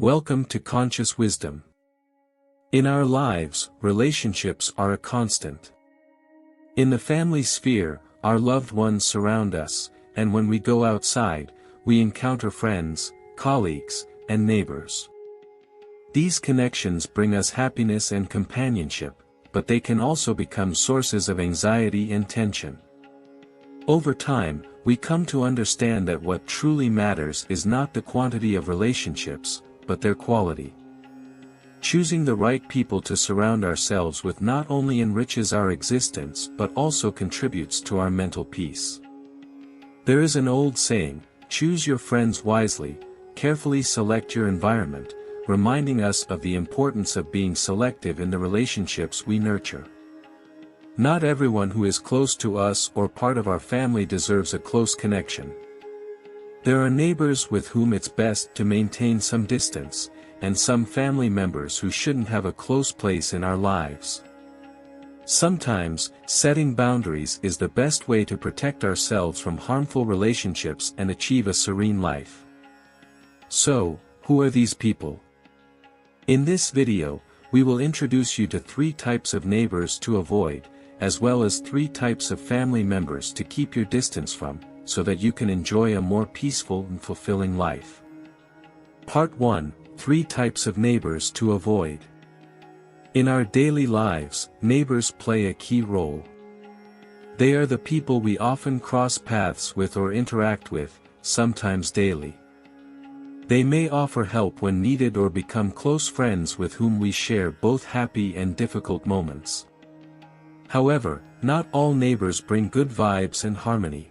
Welcome to Conscious Wisdom. In our lives, relationships are a constant. In the family sphere, our loved ones surround us, and when we go outside, we encounter friends, colleagues, and neighbors. These connections bring us happiness and companionship, but they can also become sources of anxiety and tension. Over time, we come to understand that what truly matters is not the quantity of relationships, but their quality. Choosing the right people to surround ourselves with not only enriches our existence but also contributes to our mental peace. There is an old saying, choose your friends wisely, carefully select your environment, reminding us of the importance of being selective in the relationships we nurture. Not everyone who is close to us or part of our family deserves a close connection. There are neighbors with whom it's best to maintain some distance, and some family members who shouldn't have a close place in our lives. Sometimes, setting boundaries is the best way to protect ourselves from harmful relationships and achieve a serene life. So, who are these people? In this video, we will introduce you to 3 types of neighbors to avoid, as well as 3 types of family members to keep your distance from, so that you can enjoy a more peaceful and fulfilling life. Part 1: 3 types of neighbors to avoid. In our daily lives, neighbors play a key role. They are the people we often cross paths with or interact with, sometimes daily. They may offer help when needed or become close friends with whom we share both happy and difficult moments. However, not all neighbors bring good vibes and harmony.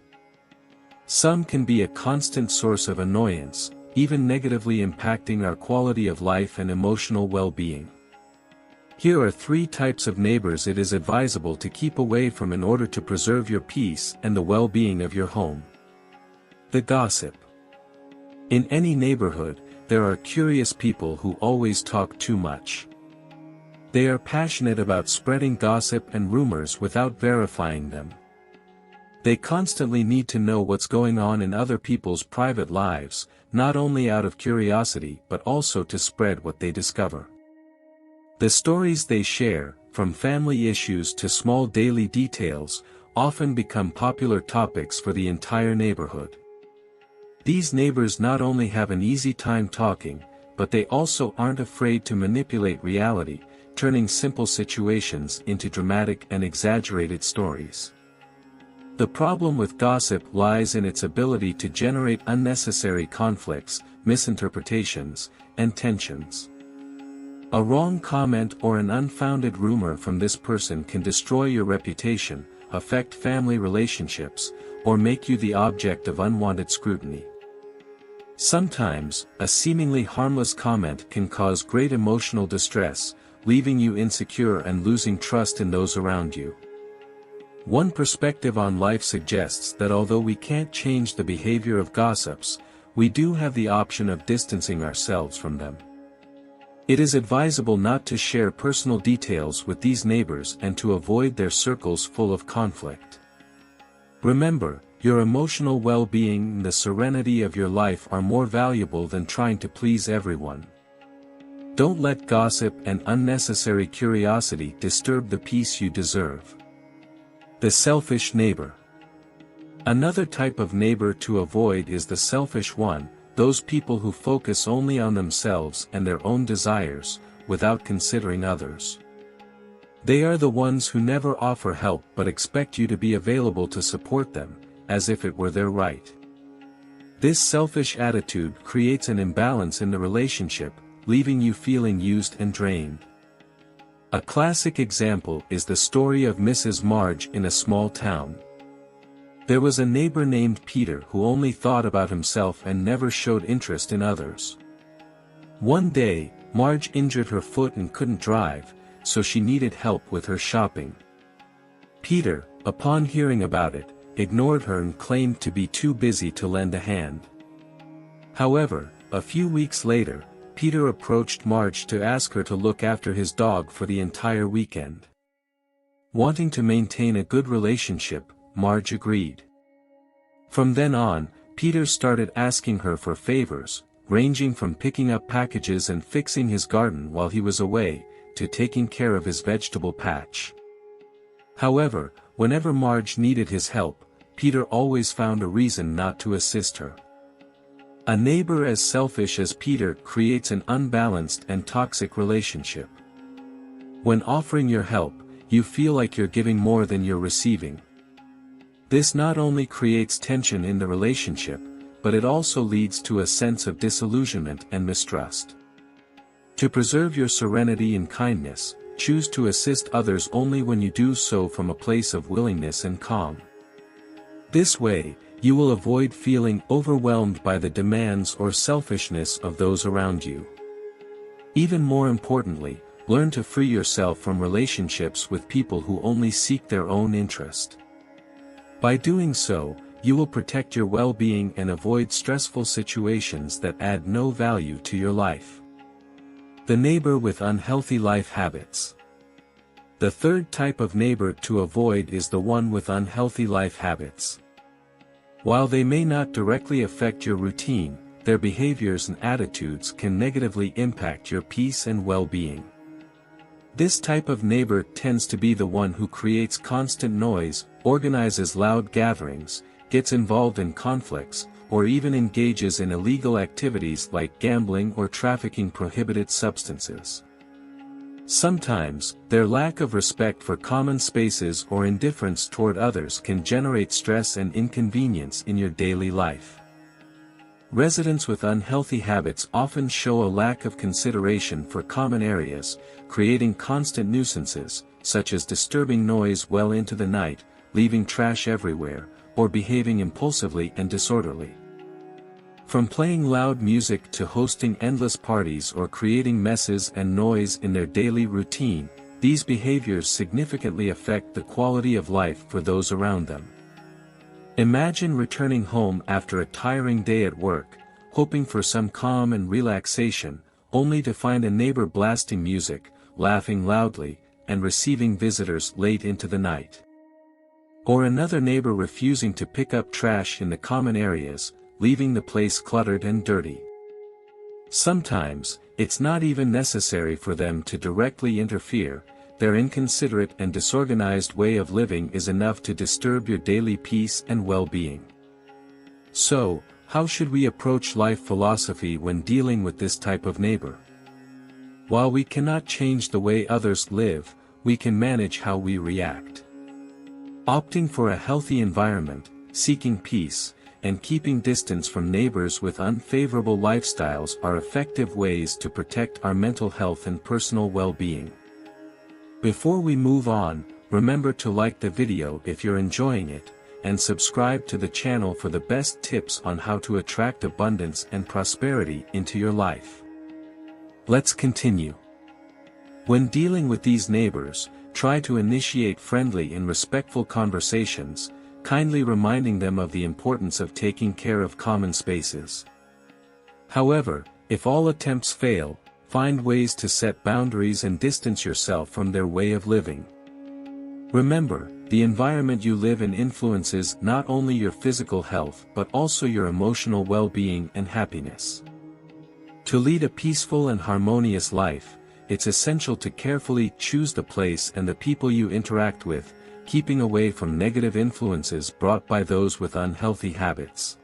Some can be a constant source of annoyance, even negatively impacting our quality of life and emotional well-being. Here are 3 types of neighbors it is advisable to keep away from in order to preserve your peace and the well-being of your home. The gossip. In any neighborhood, there are curious people who always talk too much. They are passionate about spreading gossip and rumors without verifying them. They constantly need to know what's going on in other people's private lives, not only out of curiosity but also to spread what they discover. The stories they share, from family issues to small daily details, often become popular topics for the entire neighborhood. These neighbors not only have an easy time talking, but they also aren't afraid to manipulate reality, turning simple situations into dramatic and exaggerated stories. The problem with gossip lies in its ability to generate unnecessary conflicts, misinterpretations, and tensions. A wrong comment or an unfounded rumor from this person can destroy your reputation, affect family relationships, or make you the object of unwanted scrutiny. Sometimes, a seemingly harmless comment can cause great emotional distress, leaving you insecure and losing trust in those around you. One perspective on life suggests that although we can't change the behavior of gossips, we do have the option of distancing ourselves from them. It is advisable not to share personal details with these neighbors and to avoid their circles full of conflict. Remember, your emotional well-being and the serenity of your life are more valuable than trying to please everyone. Don't let gossip and unnecessary curiosity disturb the peace you deserve. The selfish neighbor. Another type of neighbor to avoid is the selfish one, those people who focus only on themselves and their own desires, without considering others. They are the ones who never offer help but expect you to be available to support them, as if it were their right. This selfish attitude creates an imbalance in the relationship, leaving you feeling used and drained. A classic example is the story of Mrs. Marge in a small town. There was a neighbor named Peter who only thought about himself and never showed interest in others. One day, Marge injured her foot and couldn't drive, so she needed help with her shopping. Peter, upon hearing about it, ignored her and claimed to be too busy to lend a hand. However, a few weeks later, Peter approached Marge to ask her to look after his dog for the entire weekend. Wanting to maintain a good relationship, Marge agreed. From then on, Peter started asking her for favors, ranging from picking up packages and fixing his garden while he was away, to taking care of his vegetable patch. However, whenever Marge needed his help, Peter always found a reason not to assist her. A neighbor as selfish as Peter creates an unbalanced and toxic relationship. When offering your help, you feel like you're giving more than you're receiving. This not only creates tension in the relationship, but it also leads to a sense of disillusionment and mistrust. To preserve your serenity and kindness, choose to assist others only when you do so from a place of willingness and calm. This way, you will avoid feeling overwhelmed by the demands or selfishness of those around you. Even more importantly, learn to free yourself from relationships with people who only seek their own interest. By doing so, you will protect your well-being and avoid stressful situations that add no value to your life. The neighbor with unhealthy life habits. The third type of neighbor to avoid is the one with unhealthy life habits. While they may not directly affect your routine, their behaviors and attitudes can negatively impact your peace and well-being. This type of neighbor tends to be the one who creates constant noise, organizes loud gatherings, gets involved in conflicts, or even engages in illegal activities like gambling or trafficking prohibited substances. Sometimes, their lack of respect for common spaces or indifference toward others can generate stress and inconvenience in your daily life. Residents with unhealthy habits often show a lack of consideration for common areas, creating constant nuisances, such as disturbing noise well into the night, leaving trash everywhere, or behaving impulsively and disorderly. From playing loud music to hosting endless parties or creating messes and noise in their daily routine, these behaviors significantly affect the quality of life for those around them. Imagine returning home after a tiring day at work, hoping for some calm and relaxation, only to find a neighbor blasting music, laughing loudly, and receiving visitors late into the night. Or another neighbor refusing to pick up trash in the common areas, leaving the place cluttered and dirty. Sometimes, it's not even necessary for them to directly interfere. Their inconsiderate and disorganized way of living is enough to disturb your daily peace and well-being. So, how should we approach life philosophy when dealing with this type of neighbor? While we cannot change the way others live, we can manage how we react. Opting for a healthy environment, seeking peace, and keeping distance from neighbors with unfavorable lifestyles are effective ways to protect our mental health and personal well-being. Before we move on, remember to like the video if you're enjoying it, and subscribe to the channel for the best tips on how to attract abundance and prosperity into your life. Let's continue. When dealing with these neighbors, try to initiate friendly and respectful conversations, kindly reminding them of the importance of taking care of common spaces. However, if all attempts fail, find ways to set boundaries and distance yourself from their way of living. Remember, the environment you live in influences not only your physical health but also your emotional well-being and happiness. To lead a peaceful and harmonious life, it's essential to carefully choose the place and the people you interact with, keeping away from negative influences brought by those with unhealthy habits.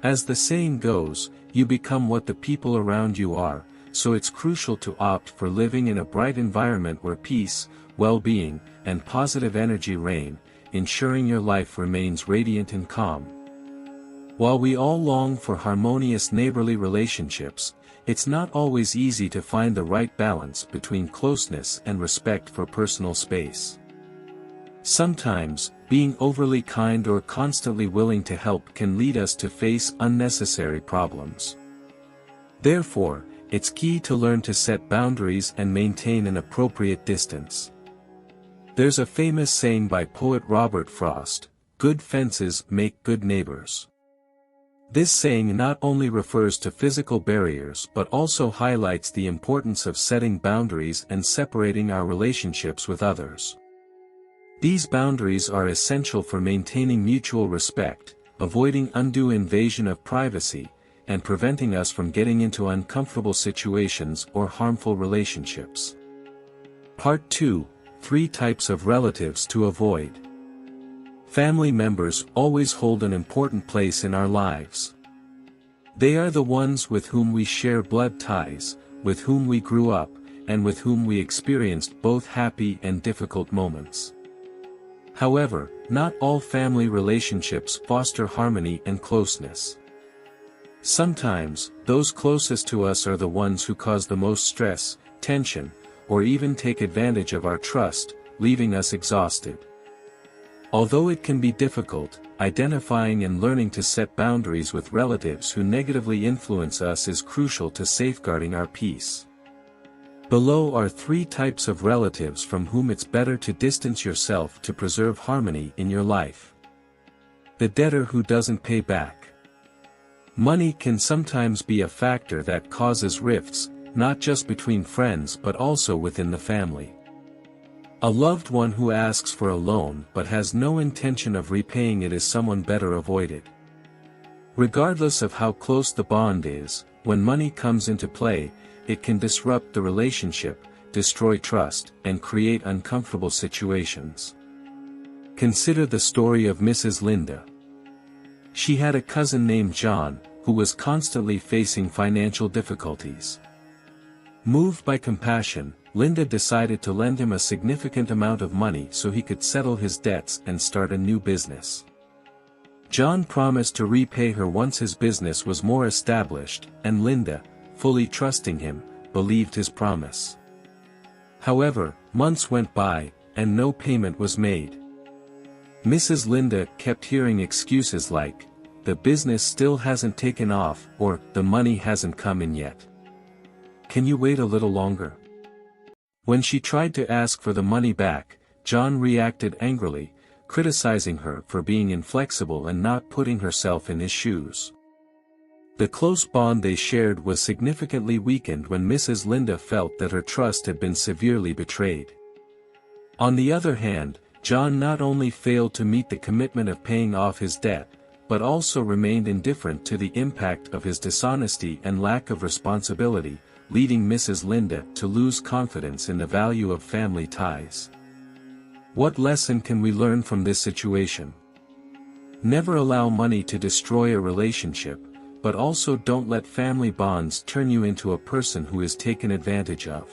As the saying goes, you become what the people around you are, so it's crucial to opt for living in a bright environment where peace, well-being, and positive energy reign, ensuring your life remains radiant and calm. While we all long for harmonious neighborly relationships, it's not always easy to find the right balance between closeness and respect for personal space. Sometimes, being overly kind or constantly willing to help can lead us to face unnecessary problems. Therefore, it's key to learn to set boundaries and maintain an appropriate distance. There's a famous saying by poet Robert Frost, "Good fences make good neighbors." This saying not only refers to physical barriers but also highlights the importance of setting boundaries and separating our relationships with others. These boundaries are essential for maintaining mutual respect, avoiding undue invasion of privacy, and preventing us from getting into uncomfortable situations or harmful relationships. Part 2: 3 types of relatives to avoid. Family members always hold an important place in our lives. They are the ones with whom we share blood ties, with whom we grew up, and with whom we experienced both happy and difficult moments. However, not all family relationships foster harmony and closeness. Sometimes, those closest to us are the ones who cause the most stress, tension, or even take advantage of our trust, leaving us exhausted. Although it can be difficult, identifying and learning to set boundaries with relatives who negatively influence us is crucial to safeguarding our peace. Below are 3 types of relatives from whom it's better to distance yourself to preserve harmony in your life. The debtor who doesn't pay back. Money can sometimes be a factor that causes rifts, not just between friends but also within the family. A loved one who asks for a loan but has no intention of repaying it is someone better avoided. Regardless of how close the bond is, when money comes into play, it can disrupt the relationship, destroy trust, and create uncomfortable situations. Consider the story of Mrs. Linda. She had a cousin named John, who was constantly facing financial difficulties. Moved by compassion, Linda decided to lend him a significant amount of money so he could settle his debts and start a new business. John promised to repay her once his business was more established, and Linda, fully trusting him, believed his promise. However, months went by, and no payment was made. Mrs. Linda kept hearing excuses like, "The business still hasn't taken off," or "The money hasn't come in yet. Can you wait a little longer?" When she tried to ask for the money back, John reacted angrily, criticizing her for being inflexible and not putting herself in his shoes. The close bond they shared was significantly weakened when Mrs. Linda felt that her trust had been severely betrayed. On the other hand, John not only failed to meet the commitment of paying off his debt, but also remained indifferent to the impact of his dishonesty and lack of responsibility, leading Mrs. Linda to lose confidence in the value of family ties. What lesson can we learn from this situation? Never allow money to destroy a relationship, but also don't let family bonds turn you into a person who is taken advantage of.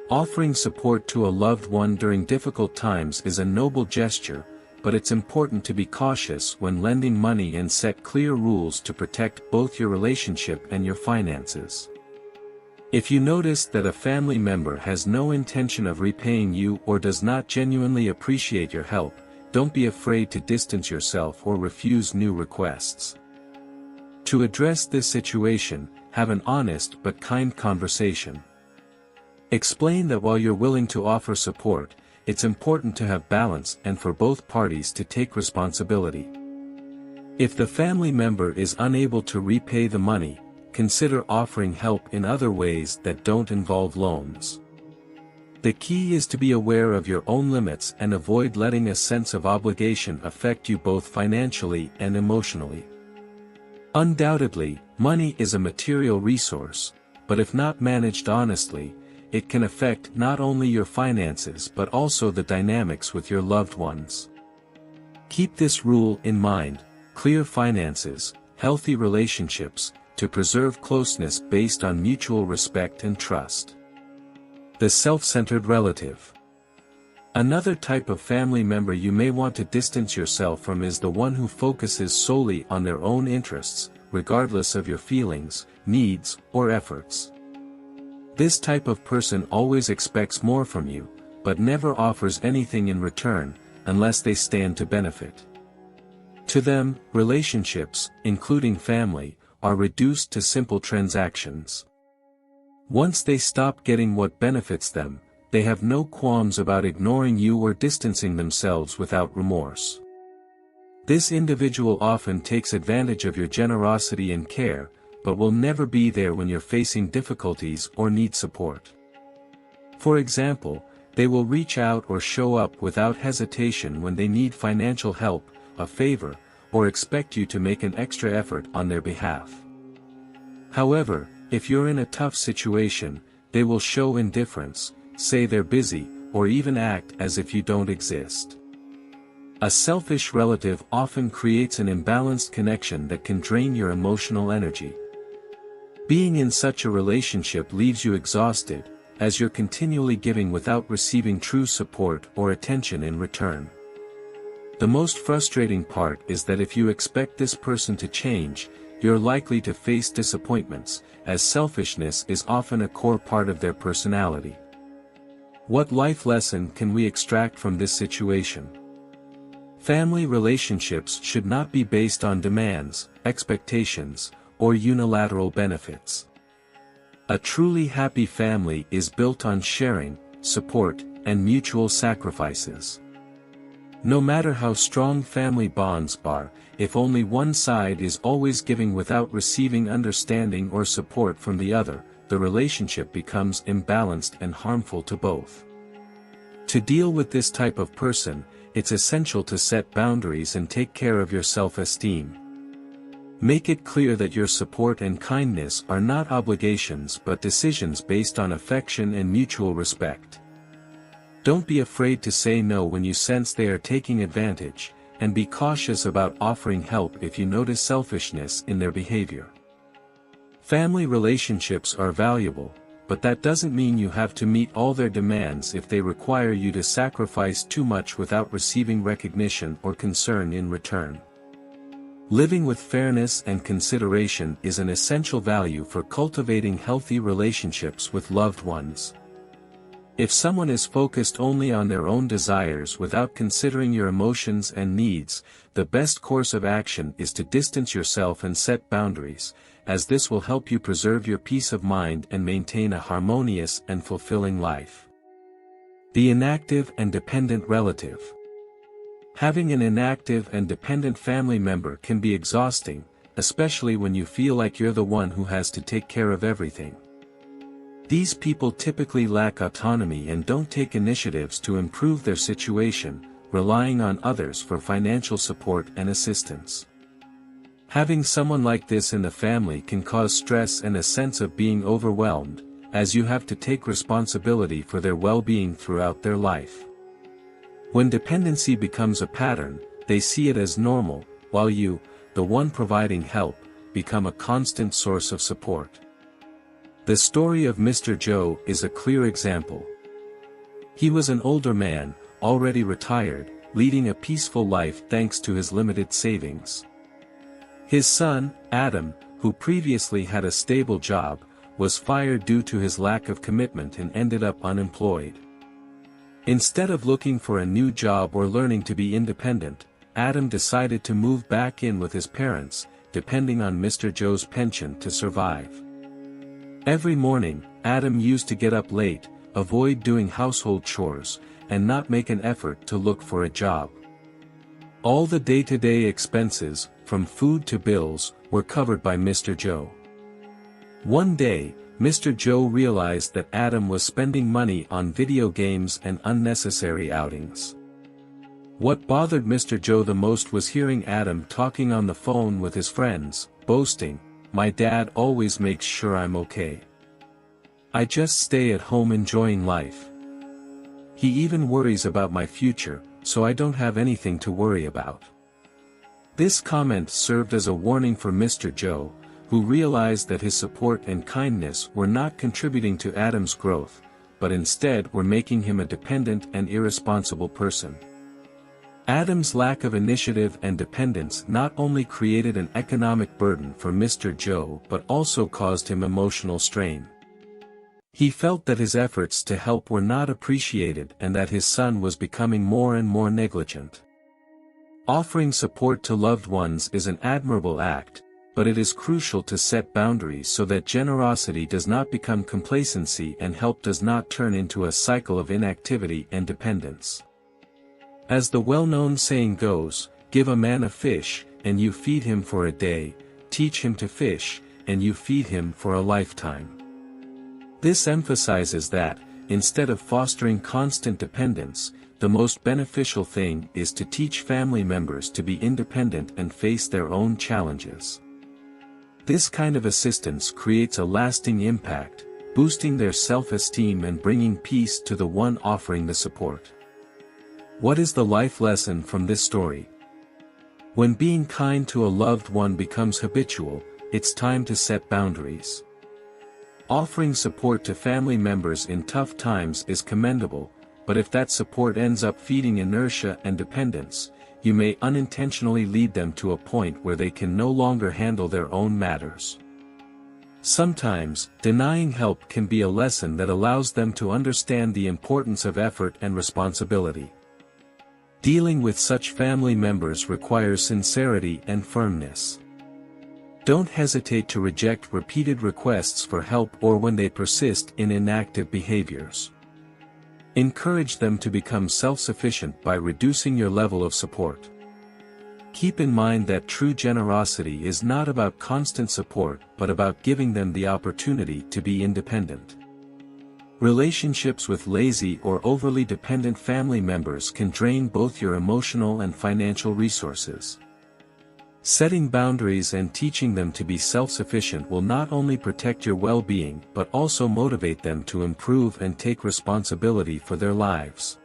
Offering support to a loved one during difficult times is a noble gesture, but it's important to be cautious when lending money and set clear rules to protect both your relationship and your finances. If you notice that a family member has no intention of repaying you or does not genuinely appreciate your help, don't be afraid to distance yourself or refuse new requests. To address this situation, have an honest but kind conversation. Explain that while you're willing to offer support, it's important to have balance and for both parties to take responsibility. If the family member is unable to repay the money, consider offering help in other ways that don't involve loans. The key is to be aware of your own limits and avoid letting a sense of obligation affect you both financially and emotionally. Undoubtedly, money is a material resource, but if not managed honestly, it can affect not only your finances but also the dynamics with your loved ones. Keep this rule in mind: clear finances, healthy relationships, to preserve closeness based on mutual respect and trust. The self-centered relative. Another type of family member you may want to distance yourself from is the one who focuses solely on their own interests, regardless of your feelings, needs, or efforts. This type of person always expects more from you, but never offers anything in return, unless they stand to benefit. To them, relationships, including family, are reduced to simple transactions. Once they stop getting what benefits them, they have no qualms about ignoring you or distancing themselves without remorse. This individual often takes advantage of your generosity and care, but will never be there when you're facing difficulties or need support. For example, they will reach out or show up without hesitation when they need financial help, a favor, or expect you to make an extra effort on their behalf. However, if you're in a tough situation, they will show indifference, say they're busy, or even act as if you don't exist. A selfish relative often creates an imbalanced connection that can drain your emotional energy. Being in such a relationship leaves you exhausted, as you're continually giving without receiving true support or attention in return. The most frustrating part is that if you expect this person to change, you're likely to face disappointments, as selfishness is often a core part of their personality. What life lesson can we extract from this situation? Family relationships should not be based on demands, expectations, or unilateral benefits. A truly happy family is built on sharing, support, and mutual sacrifices. No matter how strong family bonds are, if only one side is always giving without receiving understanding or support from the other, the relationship becomes imbalanced and harmful to both. To deal with this type of person, it's essential to set boundaries and take care of your self-esteem. Make it clear that your support and kindness are not obligations but decisions based on affection and mutual respect. Don't be afraid to say no when you sense they are taking advantage, and be cautious about offering help if you notice selfishness in their behavior. Family relationships are valuable, but that doesn't mean you have to meet all their demands if they require you to sacrifice too much without receiving recognition or concern in return. Living with fairness and consideration is an essential value for cultivating healthy relationships with loved ones. If someone is focused only on their own desires without considering your emotions and needs, the best course of action is to distance yourself and set boundaries, as this will help you preserve your peace of mind and maintain a harmonious and fulfilling life. The inactive and dependent relative. Having an inactive and dependent family member can be exhausting, especially when you feel like you're the one who has to take care of everything. These people typically lack autonomy and don't take initiatives to improve their situation, relying on others for financial support and assistance. Having someone like this in the family can cause stress and a sense of being overwhelmed, as you have to take responsibility for their well-being throughout their life. When dependency becomes a pattern, they see it as normal, while you, the one providing help, become a constant source of support. The story of Mr. Joe is a clear example. He was an older man, already retired, leading a peaceful life thanks to his limited savings. His son, Adam, who previously had a stable job, was fired due to his lack of commitment and ended up unemployed. Instead of looking for a new job or learning to be independent, Adam decided to move back in with his parents, depending on Mr. Joe's pension to survive. Every morning, Adam used to get up late, avoid doing household chores, and not make an effort to look for a job. All the day-to-day expenses, from food to bills, were covered by Mr. Joe. One day, Mr. Joe realized that Adam was spending money on video games and unnecessary outings. What bothered Mr. Joe the most was hearing Adam talking on the phone with his friends, boasting, "My dad always makes sure I'm okay. I just stay at home enjoying life. He even worries about my future, so I don't have anything to worry about." This comment served as a warning for Mr. Joe, who realized that his support and kindness were not contributing to Adam's growth, but instead were making him a dependent and irresponsible person. Adam's lack of initiative and dependence not only created an economic burden for Mr. Joe but also caused him emotional strain. He felt that his efforts to help were not appreciated and that his son was becoming more and more negligent. Offering support to loved ones is an admirable act, but it is crucial to set boundaries so that generosity does not become complacency and help does not turn into a cycle of inactivity and dependence. As the well-known saying goes, give a man a fish, and you feed him for a day, teach him to fish, and you feed him for a lifetime. This emphasizes that, instead of fostering constant dependence, the most beneficial thing is to teach family members to be independent and face their own challenges. This kind of assistance creates a lasting impact, boosting their self-esteem and bringing peace to the one offering the support. What is the life lesson from this story? When being kind to a loved one becomes habitual, it's time to set boundaries. Offering support to family members in tough times is commendable, but if that support ends up feeding inertia and dependence, you may unintentionally lead them to a point where they can no longer handle their own matters. Sometimes, denying help can be a lesson that allows them to understand the importance of effort and responsibility. Dealing with such family members requires sincerity and firmness. Don't hesitate to reject repeated requests for help or when they persist in inactive behaviors. Encourage them to become self-sufficient by reducing your level of support. Keep in mind that true generosity is not about constant support but about giving them the opportunity to be independent. Relationships with lazy or overly dependent family members can drain both your emotional and financial resources. Setting boundaries and teaching them to be self-sufficient will not only protect your well-being but also motivate them to improve and take responsibility for their lives.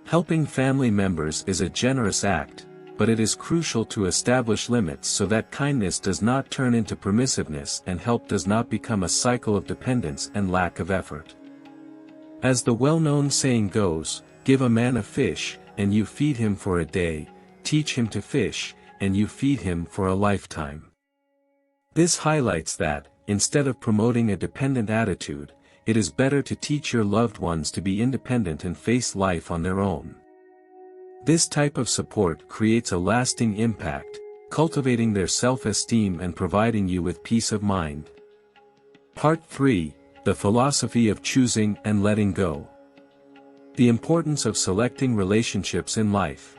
Helping family members is a generous act, but it is crucial to establish limits so that kindness does not turn into permissiveness and help does not become a cycle of dependence and lack of effort. As the well-known saying goes, give a man a fish, and you feed him for a day, teach him to fish, and you feed him for a lifetime. This highlights that, instead of promoting a dependent attitude, it is better to teach your loved ones to be independent and face life on their own. This type of support creates a lasting impact, cultivating their self-esteem and providing you with peace of mind. Part 3: The Philosophy of Choosing and Letting Go. The importance of selecting relationships in life.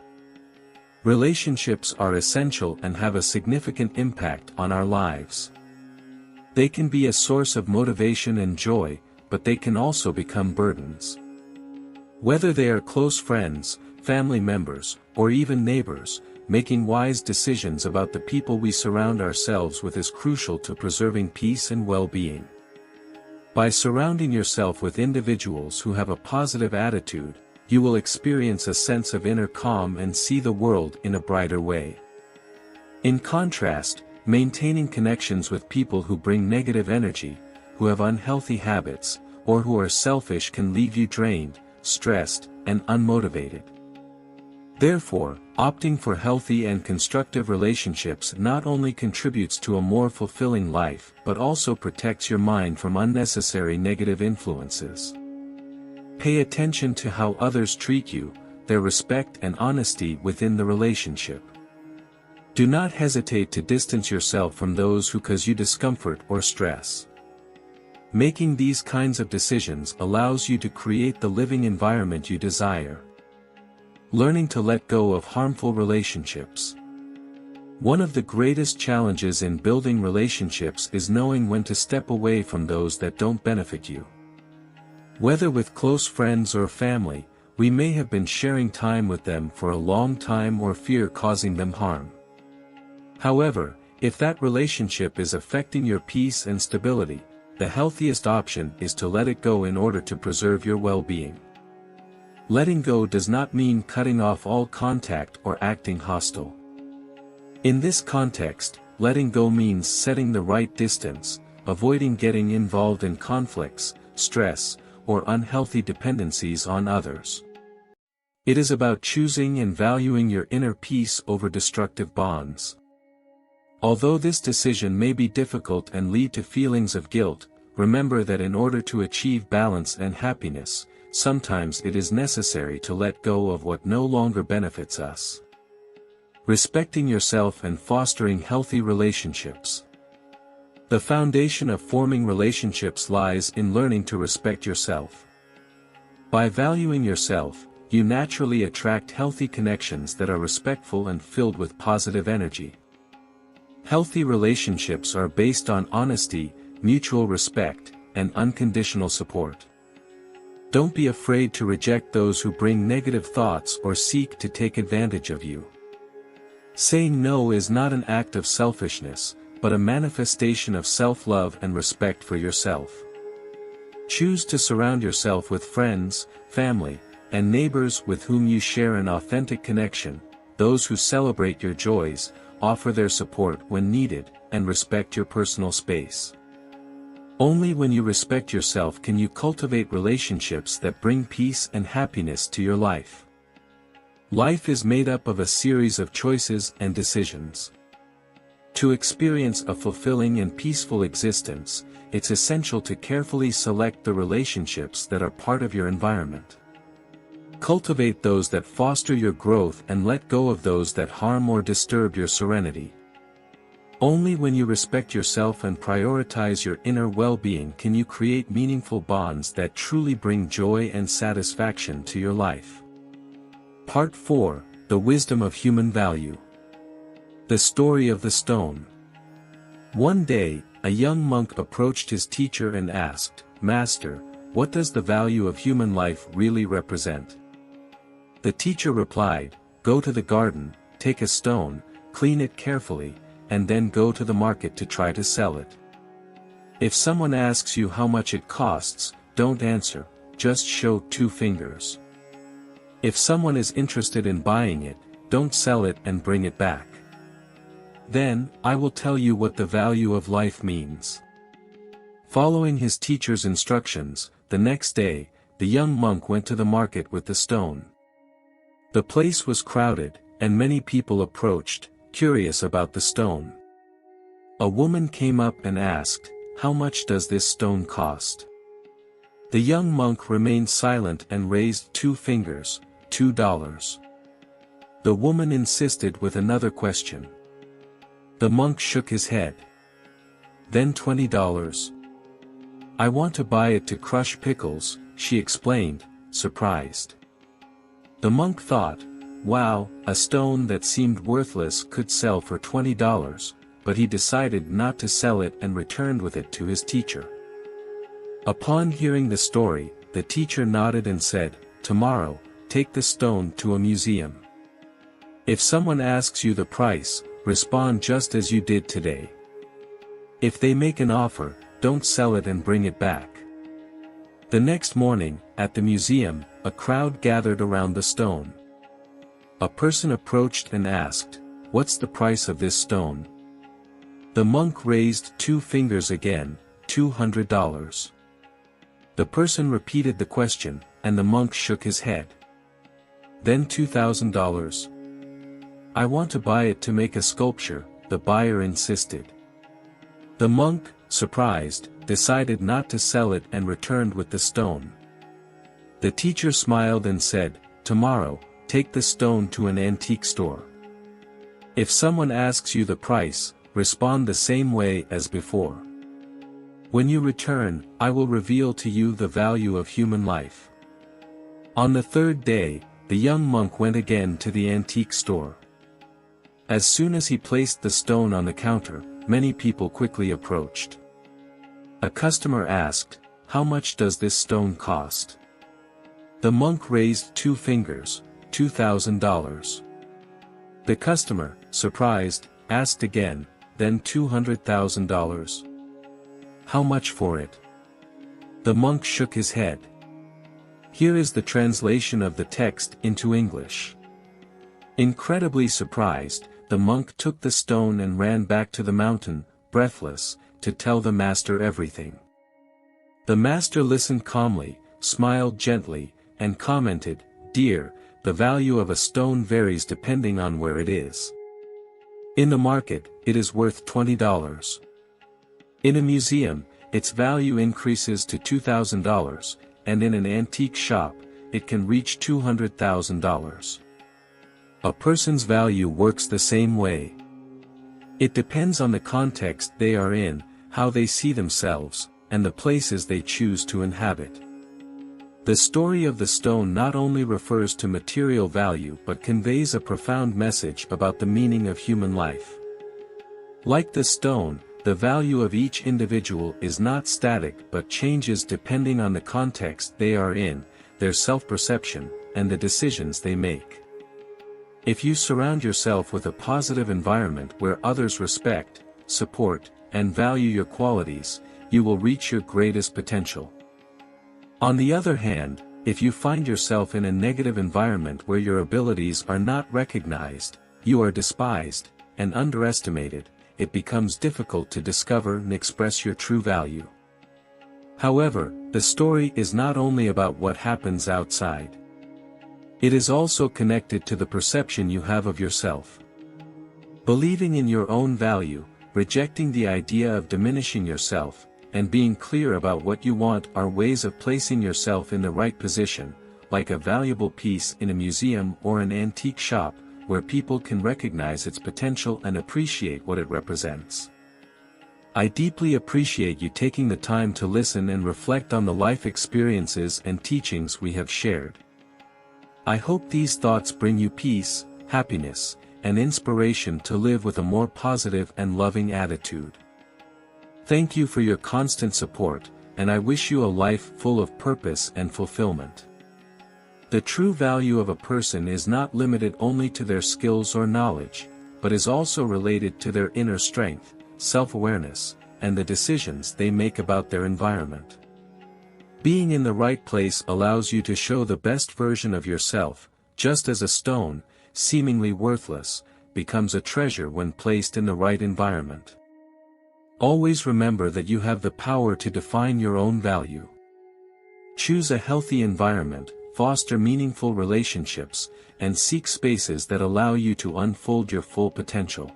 Relationships are essential and have a significant impact on our lives. They can be a source of motivation and joy, but they can also become burdens. Whether they are close friends, family members, or even neighbors, making wise decisions about the people we surround ourselves with is crucial to preserving peace and well-being. By surrounding yourself with individuals who have a positive attitude, you will experience a sense of inner calm and see the world in a brighter way. In contrast, maintaining connections with people who bring negative energy, who have unhealthy habits, or who are selfish can leave you drained, stressed, and unmotivated. Therefore, opting for healthy and constructive relationships not only contributes to a more fulfilling life but also protects your mind from unnecessary negative influences. Pay attention to how others treat you, their respect and honesty within the relationship. Do not hesitate to distance yourself from those who cause you discomfort or stress. Making these kinds of decisions allows you to create the living environment you desire. Learning to let go of harmful relationships. One of the greatest challenges in building relationships is knowing when to step away from those that don't benefit you. Whether with close friends or family, we may have been sharing time with them for a long time or fear causing them harm. However, if that relationship is affecting your peace and stability, the healthiest option is to let it go in order to preserve your well-being. Letting go does not mean cutting off all contact or acting hostile. In this context, letting go means setting the right distance, avoiding getting involved in conflicts, stress, or unhealthy dependencies on others. It is about choosing and valuing your inner peace over destructive bonds. Although this decision may be difficult and lead to feelings of guilt, remember that in order to achieve balance and happiness, sometimes it is necessary to let go of what no longer benefits us. Respecting yourself and fostering healthy relationships. The foundation of forming relationships lies in learning to respect yourself. By valuing yourself, you naturally attract healthy connections that are respectful and filled with positive energy. Healthy relationships are based on honesty, mutual respect, and unconditional support. Don't be afraid to reject those who bring negative thoughts or seek to take advantage of you. Saying no is not an act of selfishness, but a manifestation of self-love and respect for yourself. Choose to surround yourself with friends, family, and neighbors with whom you share an authentic connection, those who celebrate your joys, offer their support when needed, and respect your personal space. Only when you respect yourself can you cultivate relationships that bring peace and happiness to your life. Life is made up of a series of choices and decisions. To experience a fulfilling and peaceful existence, it's essential to carefully select the relationships that are part of your environment. Cultivate those that foster your growth and let go of those that harm or disturb your serenity. Only when you respect yourself and prioritize your inner well-being can you create meaningful bonds that truly bring joy and satisfaction to your life. Part 4: The Wisdom of Human Value. The Story of the Stone. One day, a young monk approached his teacher and asked, "Master, what does the value of human life really represent?" The teacher replied, "Go to the garden, take a stone, clean it carefully, and then go to the market to try to sell it. If someone asks you how much it costs, don't answer, just show 2 fingers. If someone is interested in buying it, don't sell it and bring it back. Then, I will tell you what the value of life means." Following his teacher's instructions, the next day, the young monk went to the market with the stone. The place was crowded, and many people approached, curious about the stone. A woman came up and asked, "How much does this stone cost?" The young monk remained silent and raised 2 fingers, $2. The woman insisted with another question. The monk shook his head. Then $20. "I want to buy it to crush pickles," she explained, surprised. The monk thought, wow, a stone that seemed worthless could sell for $20, but he decided not to sell it and returned with it to his teacher. Upon hearing the story, the teacher nodded and said, "Tomorrow, take the stone to a museum. If someone asks you the price, respond just as you did today. If they make an offer, don't sell it and bring it back." The next morning, at the museum, a crowd gathered around the stone. A person approached and asked, "What's the price of this stone?" The monk raised 2 fingers again, $200. The person repeated the question, and the monk shook his head. Then $2,000. "I want to buy it to make a sculpture," the buyer insisted. The monk, surprised, decided not to sell it and returned with the stone. The teacher smiled and said, "Tomorrow, take the stone to an antique store. If someone asks you the price, respond the same way as before. When you return, I will reveal to you the value of human life." On the 3rd day, the young monk went again to the antique store. As soon as he placed the stone on the counter, many people quickly approached. A customer asked, "How much does this stone cost?" The monk raised 2 fingers, $2,000. The customer, surprised, asked again, then $200,000. "How much for it?" The monk shook his head. Here is the translation of the text into English. Incredibly surprised, the monk took the stone and ran back to the mountain, breathless, to tell the master everything. The master listened calmly, smiled gently, and commented, "Dear, the value of a stone varies depending on where it is. In the market, it is worth $20. In a museum, its value increases to $2,000, and in an antique shop, it can reach $200,000. A person's value works the same way. It depends on the context they are in, how they see themselves, and the places they choose to inhabit. The story of the stone not only refers to material value but conveys a profound message about the meaning of human life. Like the stone, the value of each individual is not static but changes depending on the context they are in, their self-perception, and the decisions they make. If you surround yourself with a positive environment where others respect, support, and value your qualities, you will reach your greatest potential. On the other hand, if you find yourself in a negative environment where your abilities are not recognized, you are despised, and underestimated, it becomes difficult to discover and express your true value. However, the story is not only about what happens outside. It is also connected to the perception you have of yourself. Believing in your own value, rejecting the idea of diminishing yourself, and being clear about what you want are ways of placing yourself in the right position, like a valuable piece in a museum or an antique shop, where people can recognize its potential and appreciate what it represents. I deeply appreciate you taking the time to listen and reflect on the life experiences and teachings we have shared. I hope these thoughts bring you peace, happiness, and inspiration to live with a more positive and loving attitude. Thank you for your constant support, and I wish you a life full of purpose and fulfillment. The true value of a person is not limited only to their skills or knowledge, but is also related to their inner strength, self-awareness, and the decisions they make about their environment. Being in the right place allows you to show the best version of yourself, just as a stone, seemingly worthless, becomes a treasure when placed in the right environment. Always remember that you have the power to define your own value. Choose a healthy environment, foster meaningful relationships, and seek spaces that allow you to unfold your full potential.